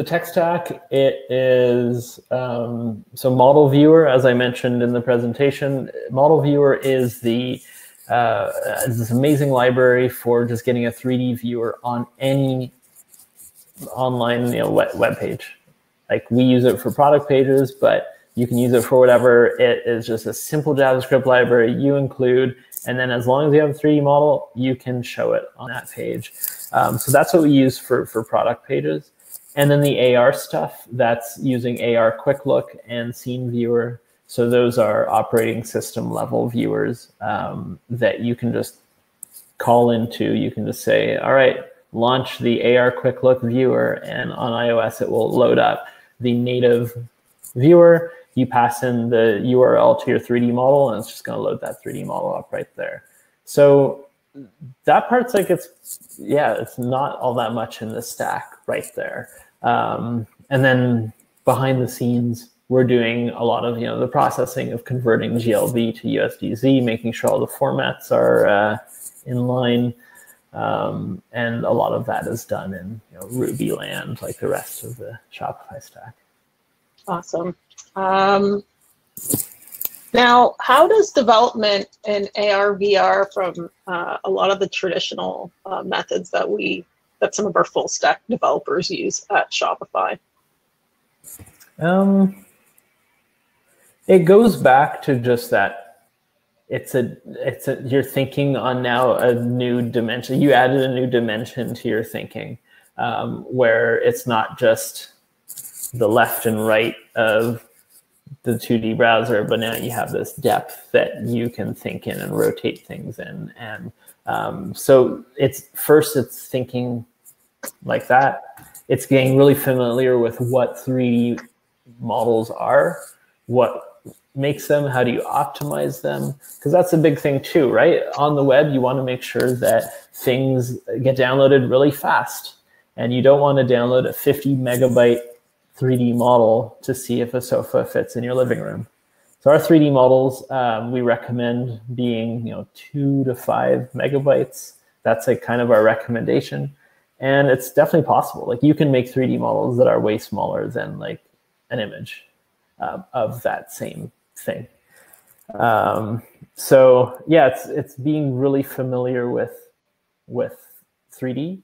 tech stack, it is, so Model Viewer, as I mentioned in the presentation, Model Viewer is this amazing library for just getting a 3D viewer on any online web page. Like we use it for product pages, but you can use it for whatever. It is just a simple JavaScript library you include, and then as long as you have a 3D model, you can show it on that page. So that's what we use for product pages. And then the AR stuff, that's using AR Quick Look and Scene Viewer. So those are operating system level viewers that you can just call into. You can just say, all right, launch the AR Quick Look viewer, and on iOS it will load up the native viewer. You pass in the URL to your 3D model, and it's just going to load that 3D model up right there. So that part's like, it's not all that much in the stack right there. And then behind the scenes, we're doing a lot of the processing of converting GLB to USDZ, making sure all the formats are in line. And a lot of that is done in Ruby land, like the rest of the Shopify stack. Awesome. Now, how does development in AR VR from a lot of the traditional methods that some of our full stack developers use at Shopify? It goes back to just that you're thinking on now a new dimension. You added a new dimension to your thinking, where it's not just the left and right of the 2D browser, but now you have this depth that you can think in and rotate things in. And so it's thinking like that. It's getting really familiar with what 3D models are, what makes them, how do you optimize them? Because that's a big thing too, right? On the web, you want to make sure that things get downloaded really fast. And you don't want to download a 50 megabyte 3D model to see if a sofa fits in your living room. So our 3D models, we recommend being 2 to 5 megabytes. That's like kind of our recommendation. And it's definitely possible. Like you can make 3D models that are way smaller than like an image of that same thing. So yeah, it's being really familiar with 3D.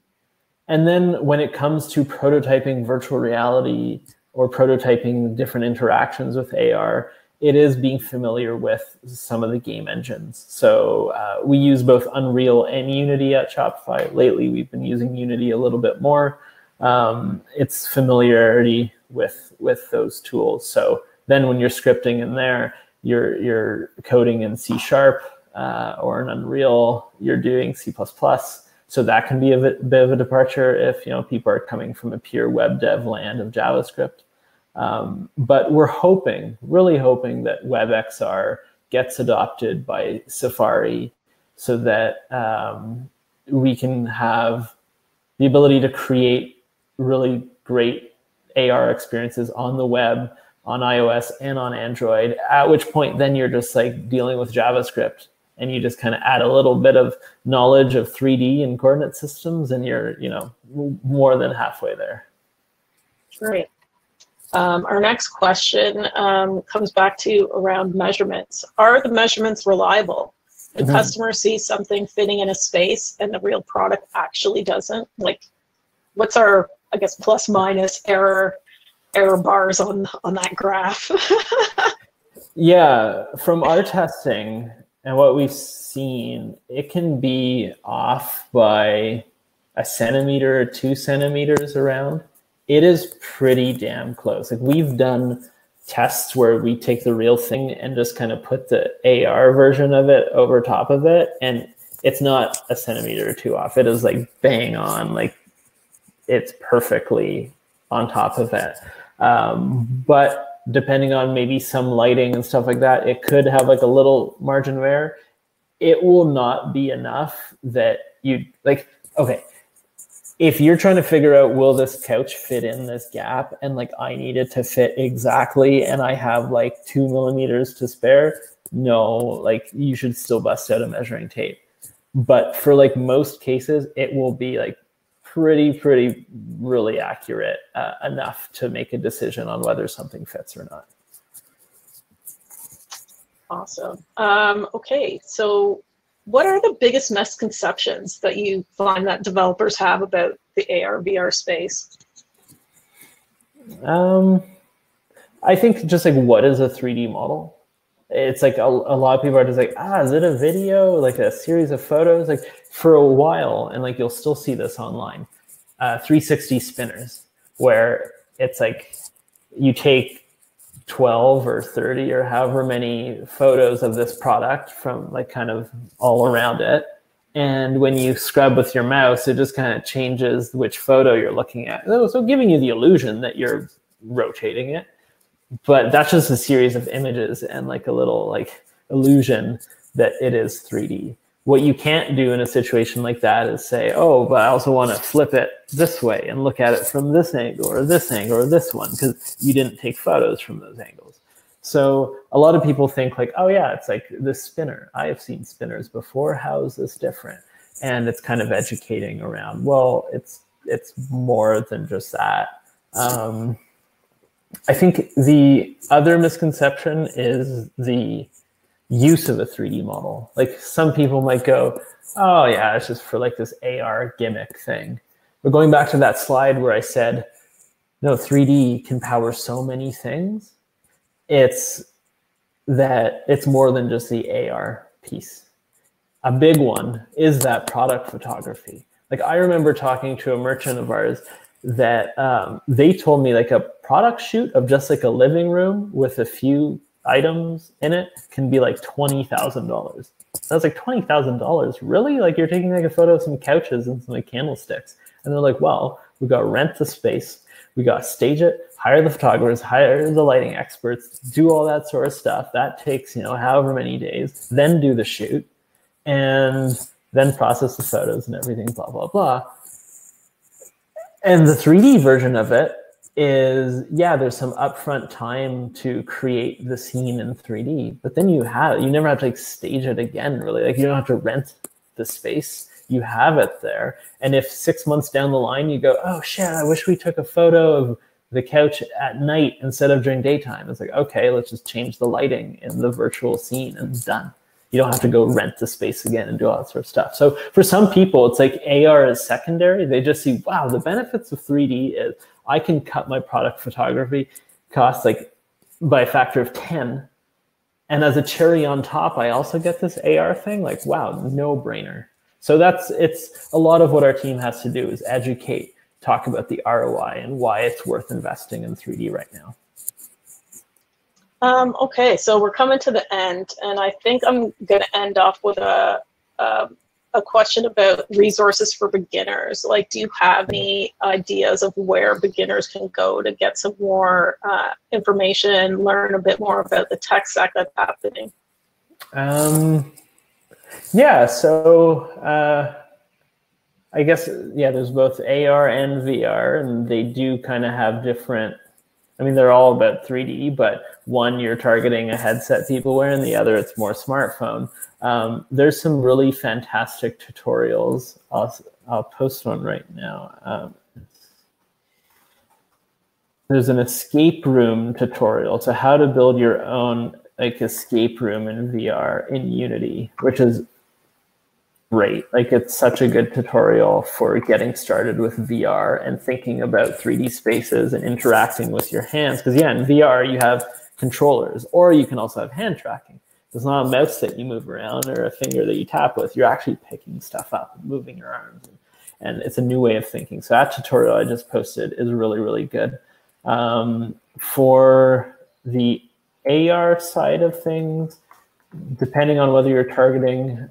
And then when it comes to prototyping virtual reality or prototyping different interactions with AR, it is being familiar with some of the game engines. So we use both Unreal and Unity at Shopify. Lately, we've been using Unity a little bit more. It's familiarity with those tools. So then when you're scripting in there, you're coding in C# or in Unreal, you're doing C++. So that can be a bit of a departure if people are coming from a pure web dev land of JavaScript. But we're really hoping that WebXR gets adopted by Safari so that we can have the ability to create really great AR experiences on the web, on iOS and on Android, at which point then you're just like dealing with JavaScript and you just kind of add a little bit of knowledge of 3D and coordinate systems and you're, more than halfway there. Great. Our next question comes back to around measurements. Are the measurements reliable? The customer sees something fitting in a space and the real product actually doesn't? Like, what's our, I guess, plus minus error bars on that graph? Yeah, from our testing and what we've seen, it can be off by 1 centimeter or 2 centimeters around. It is pretty damn close. Like we've done tests where we take the real thing and just kind of put the AR version of it over top of it, and it's not 1 centimeter or 2 off. It is like bang on, like it's perfectly on top of it. But depending on maybe some lighting and stuff like that, it could have like a little margin of error. It will not be enough that you like, okay, if you're trying to figure out, will this couch fit in this gap? And like, I need it to fit exactly. And I have like 2 millimeters to spare. No, like you should still bust out a measuring tape. But for like most cases, it will be like pretty really accurate enough to make a decision on whether something fits or not. Awesome. Okay, so what are the biggest misconceptions that you find that developers have about the AR VR space? I think just like, what is a 3D model? It's like a lot of people are just like, is it a video, like a series of photos? Like for a while, and like you'll still see this online, 360 spinners, where it's like you take 12 or 30 or however many photos of this product from like kind of all around it. And when you scrub with your mouse, it just kind of changes which photo you're looking at. So giving you the illusion that you're rotating it. But that's just a series of images and like a little like illusion that it is 3D. What you can't do in a situation like that is say, oh, but I also want to flip it this way and look at it from this angle or this angle or this one, because you didn't take photos from those angles. So a lot of people think like, oh yeah, it's like this spinner. I have seen spinners before. How is this different? And it's kind of educating around, well, it's more than just that. I think the other misconception is the use of a 3D model. Like some people might go, oh yeah, it's just for like this AR gimmick thing. But going back to that slide where I said, no, 3D can power so many things. It's that it's more than just the AR piece. A big one is that product photography. Like I remember talking to a merchant of ours that they told me like a product shoot of just like a living room with a few items in it can be like $20,000. I was like, $20,000? Really? Like you're taking like a photo of some couches and some like candlesticks. And they're like, well, we got to rent the space. We got to stage it, hire the photographers, hire the lighting experts, do all that sort of stuff. That takes, you know, however many days, then do the shoot and then process the photos and everything, blah, blah, blah. And the 3D version of it is, yeah, there's some upfront time to create the scene in 3D, but then you never have to like stage it again, really. Like you don't have to rent the space. You have it there. And if 6 months down the line, you go, oh shit, I wish we took a photo of the couch at night instead of during daytime. It's like, okay, let's just change the lighting in the virtual scene and done. You don't have to go rent the space again and do all that sort of stuff. So for some people, it's like AR is secondary. They just see, wow, the benefits of 3D is I can cut my product photography costs like by a factor of 10. And as a cherry on top, I also get this AR thing. Like, wow, no brainer. So it's a lot of what our team has to do is educate, talk about the ROI and why it's worth investing in 3D right now. Okay, so we're coming to the end, and I think I'm going to end off with a question about resources for beginners. Like, do you have any ideas of where beginners can go to get some more information, learn a bit more about the tech stack that's happening? Yeah, so I guess, yeah, there's both AR and VR, and they do kind of have different, I mean, they're all about 3D, but one you're targeting a headset people wear, and the other it's more smartphone. There's some really fantastic tutorials. I'll post one right now. There's an escape room tutorial to how to build your own like escape room in VR in Unity, which is great. Like it's such a good tutorial for getting started with VR and thinking about 3D spaces and interacting with your hands. Because yeah, in VR you have controllers, or you can also have hand tracking. It's not a mouse that you move around or a finger that you tap with. You're actually picking stuff up and moving your arms. And it's a new way of thinking. So that tutorial I just posted is really, really good. For the AR side of things, depending on whether you're targeting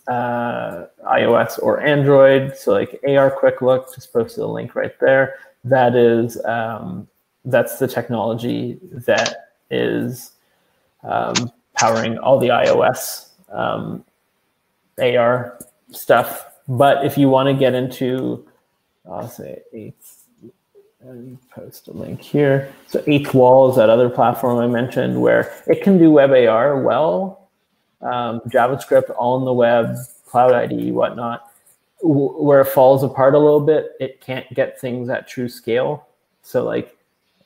iOS or Android, so like AR Quick Look, just posted a link right there. That is, that's the technology that is powering all the iOS AR stuff. But if you want to get into, I'll say post a link here. So 8th Wall is that other platform I mentioned where it can do web AR well, JavaScript all in the web, Cloud ID, whatnot. Where it falls apart a little bit, it can't get things at true scale. So like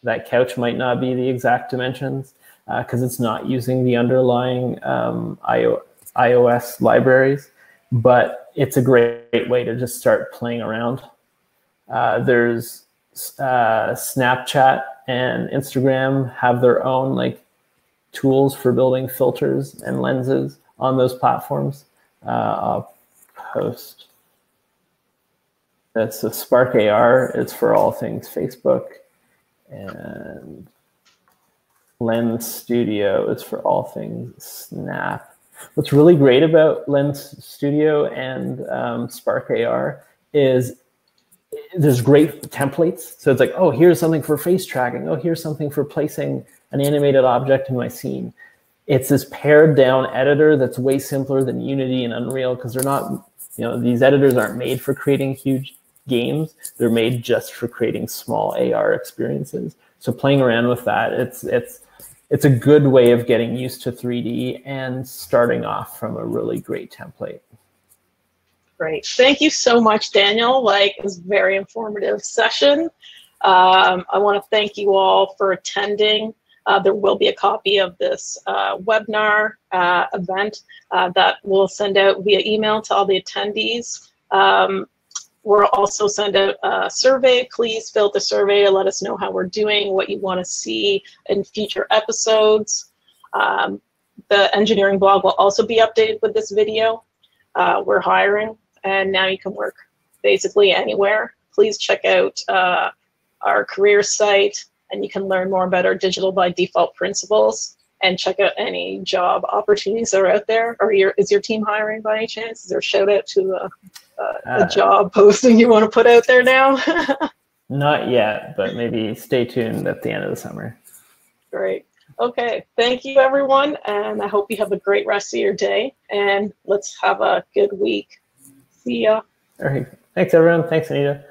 that couch might not be the exact dimensions because it's not using the underlying iOS libraries, but it's a great way to just start playing around. There's Snapchat and Instagram have their own like tools for building filters and lenses on those platforms. I'll post. That's the Spark AR. It's for all things Facebook. And Lens Studio is for all things Snap. What's really great about Lens Studio and Spark AR is there's great templates. So it's like, oh, here's something for face tracking. Oh, here's something for placing an animated object in my scene. It's this pared down editor that's way simpler than Unity and Unreal, because they're not, these editors aren't made for creating huge games. They're made just for creating small AR experiences. So playing around with that, it's a good way of getting used to 3D and starting off from a really great template. Great. Thank you so much, Daniel. It was a very informative session. I want to thank you all for attending. There will be a copy of this webinar event that we'll send out via email to all the attendees. We'll also send out a survey. Please fill out the survey to let us know how we're doing, what you want to see in future episodes. The engineering blog will also be updated with this video. We're hiring, and now you can work basically anywhere. Please check out our career site, and you can learn more about our digital by default principles and check out any job opportunities that are out there. Is your team hiring by any chance? Is there a shout out to a job posting you want to put out there now? Not yet, but maybe stay tuned at the end of the summer. Great. Okay. Thank you, everyone. And I hope you have a great rest of your day. And let's have a good week. See ya. All right. Thanks, everyone. Thanks, Anita.